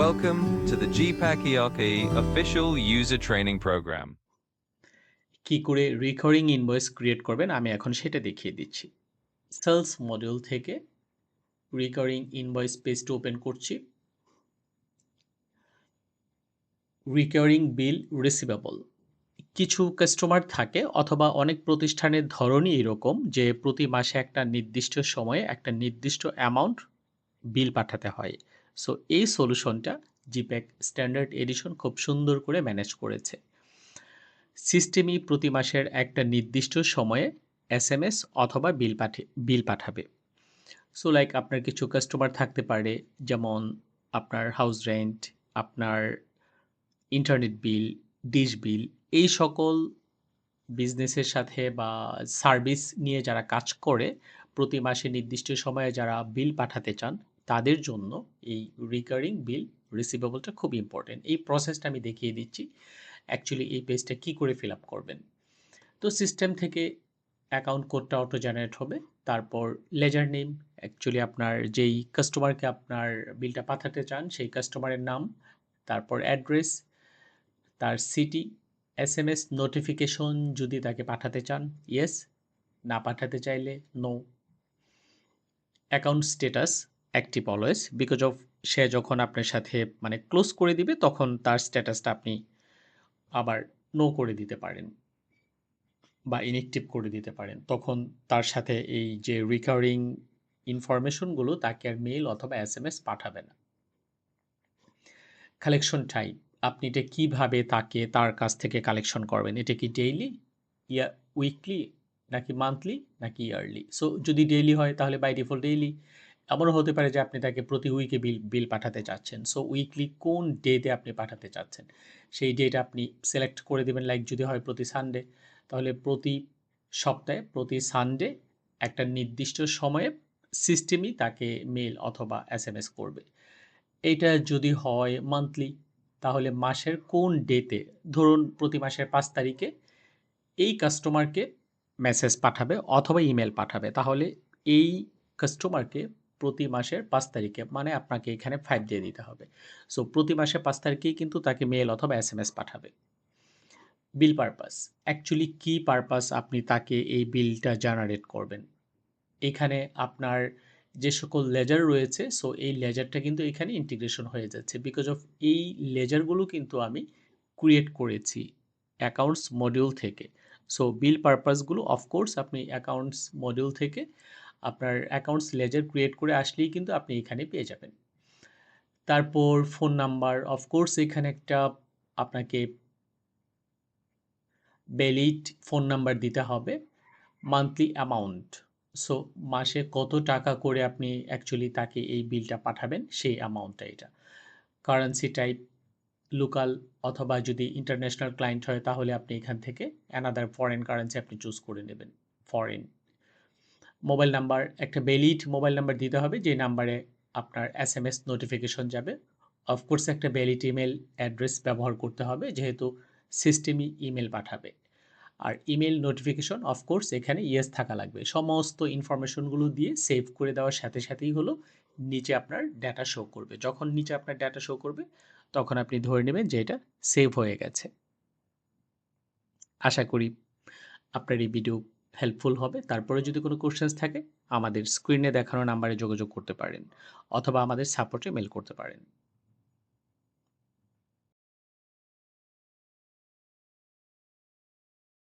Welcome to the GPAC ERP official user training program. কি করে recurring invoice create করবেন আমি এখন সেটা দেখিয়ে দিচ্ছি। সেলস মডিউল থেকে রিকারিং ইনভয়েস পেজটা ওপেন করছি। রিকারিং বিল রিসিভেবল কিছু কাস্টমার থাকে অথবা অনেক প্রতিষ্ঠানের ধরনই এরকম যে প্রতি মাসে একটা নির্দিষ্ট সময়ে একটা নির্দিষ্ট অ্যামাউন্ট বিল পাঠাতে হয়। সো এই সলিউশনটা জিপ্যাক স্ট্যান্ডার্ড এডিশন খুব সুন্দর করে ম্যানেজ করেছে। সিস্টেমই প্রতি মাসের একটা নির্দিষ্ট সময়ে এসএমএস অথবা বিল পাঠাবে। সো লাইক আপনার কিছু কাস্টমার থাকতে পারে, যেমন আপনার হাউস রেন্ট, আপনার ইন্টারনেট বিল, ডিশ বিল, এই সকল বিজনেসের সাথে বা সার্ভিস নিয়ে যারা কাজ করে প্রতি মাসে নির্দিষ্ট সময়ে যারা বিল পাঠাতে চান তাদের জন্য এই রিকারিং বিল রিসিভেবলটা খুব ইম্পর্টেন্ট। এই প্রসেসটা আমি দেখিয়ে দিচ্ছি অ্যাকচুয়ালি এই পেজটা কি করে ফিল আপ করবেন। তো সিস্টেম থেকে অ্যাকাউন্ট কোডটা অটো জেনারেট হবে। তারপর লেজার নেম, অ্যাকচুয়ালি আপনার যেই কাস্টমারকে আপনার বিলটা পাঠাতে চান সেই কাস্টমারের নাম, তারপর অ্যাড্রেস, তার সিটি, এসএমএস নোটিফিকেশন যদি তাকে পাঠাতে চান ইয়েস, না পাঠাতে চাইলে no. Account status active always, because of সে যখন আপনার সাথে মানে ক্লোজ করে দিবে তখন তার স্ট্যাটাসটা আপনি আবার নো করে দিতে পারেন বা ইনএক্টিভ করে দিতে পারেন। তখন তার সাথে এই যে রিকারিং ইনফরমেশনগুলো তাকে আর মেইল অথবা এসএমএস পাঠাবে না। কালেকশন টাইপ, আপনি এটা কিভাবে তার কাছ থেকে কালেকশন করবেন? এটা কি ডেইলি, উইকলি, নাকি মান্থলি, নাকি ইয়ারলি? সো যদি ডেইলি হয় তাহলে বাই ডিফল্ট ডেইলি। এমনও হতে পারে যে আপনি তাকে প্রতি উইকে বিল পাঠাতে চাচ্ছেন। সো উইকলি কোন ডেতে আপনি পাঠাতে চাচ্ছেন সেই ডেট আপনি সিলেক্ট করে দেবেন। লাইক যদি হয় প্রতি সানডে, তাহলে প্রতি সপ্তাহে প্রতি সানডে একটা নির্দিষ্ট সময়ে সিস্টেমই তাকে মেল অথবা এসএমএস করবে। এইটা যদি হয় মান্থলি, তাহলে মাসের কোন ডেতে, ধরুন প্রতি মাসের ৫ তারিখে এই কাস্টমারকে মেসেজ পাঠাবে অথবা ইমেল পাঠাবে। তাহলে এই কাস্টমারকে প্রতি মাসের ৫ তারিখে, মানে আপনাকে এখানে ৫ দিয়ে দিতে হবে। সো প্রতি মাসের ৫ তারিখেই কিন্তু তাকে মেইল অথবা এসএমএস পাঠাবে। বিল পারপাস, অ্যাকচুয়ালি কি পারপাস আপনি তাকে এই বিলটা জেনারেট করবেন? এখানে আপনার যে সকল লেজার রয়েছে, সো এই লেজারটা কিন্তু এখানে ইন্টিগ্রেশন হয়ে যাচ্ছে। বিকজ অফ এই লেজারগুলো কিন্তু আমি ক্রিয়েট করেছি অ্যাকাউন্টস মডিউল থেকে। সো বিল পারপাসগুলো অফকোর্স আপনি অ্যাকাউন্টস মডিউল থেকে আপনার অ্যাকাউন্টস লেজার ক্রিয়েট করে আসলেই কিন্তু আপনি এখানে পেয়ে যাবেন। তারপর ফোন নাম্বার, অফকোর্স এখানে একটা আপনাকে ভ্যালিড ফোন নাম্বার দিতে হবে। মান্থলি অ্যামাউন্ট, সো মাসে কত টাকা করে আপনি অ্যাকচুয়ালি তাকে এই বিলটা পাঠাবেন সেই অ্যামাউন্টটা এটা। কারেন্সি টাইপ লোকাল, অথবা যদি ইন্টারন্যাশনাল ক্লায়েন্ট হয় তাহলে আপনি এখান থেকে অ্যানাদার ফরেন কারেন্সি আপনি চুজ করে নেবেন, ফরেন। মোবাইল নাম্বার, একটা ভ্যালিড মোবাইল নাম্বার দিতে হবে যে নাম্বারে আপনার এসএমএস নোটিফিকেশন যাবে। অফকোর্স একটা ভ্যালিড ইমেল অ্যাড্রেস ব্যবহার করতে হবে যেহেতু সিস্টেমই ইমেল পাঠাবে। আর ইমেল নোটিফিকেশন অফকোর্স এখানে ইয়েস থাকা লাগবে। সমস্ত ইনফরমেশনগুলো দিয়ে সেভ করে দেওয়ার সাথে সাথেই হলো নিচে আপনার ডেটা শো করবে। যখন নিচে আপনার ডেটা শো করবে তখন আপনি ধরে নেবেন যে এটা সেভ হয়ে গেছে। আশা করি আপনার এই ভিডিও হেল্পফুল হবে। তারপরে যদি কোনো কোশ্চেন্স থাকে আমাদের স্ক্রিনে দেখানো নাম্বারে যোগাযোগ করতে পারেন অথবা আমাদের সাপোর্টে মেল করতে পারেন।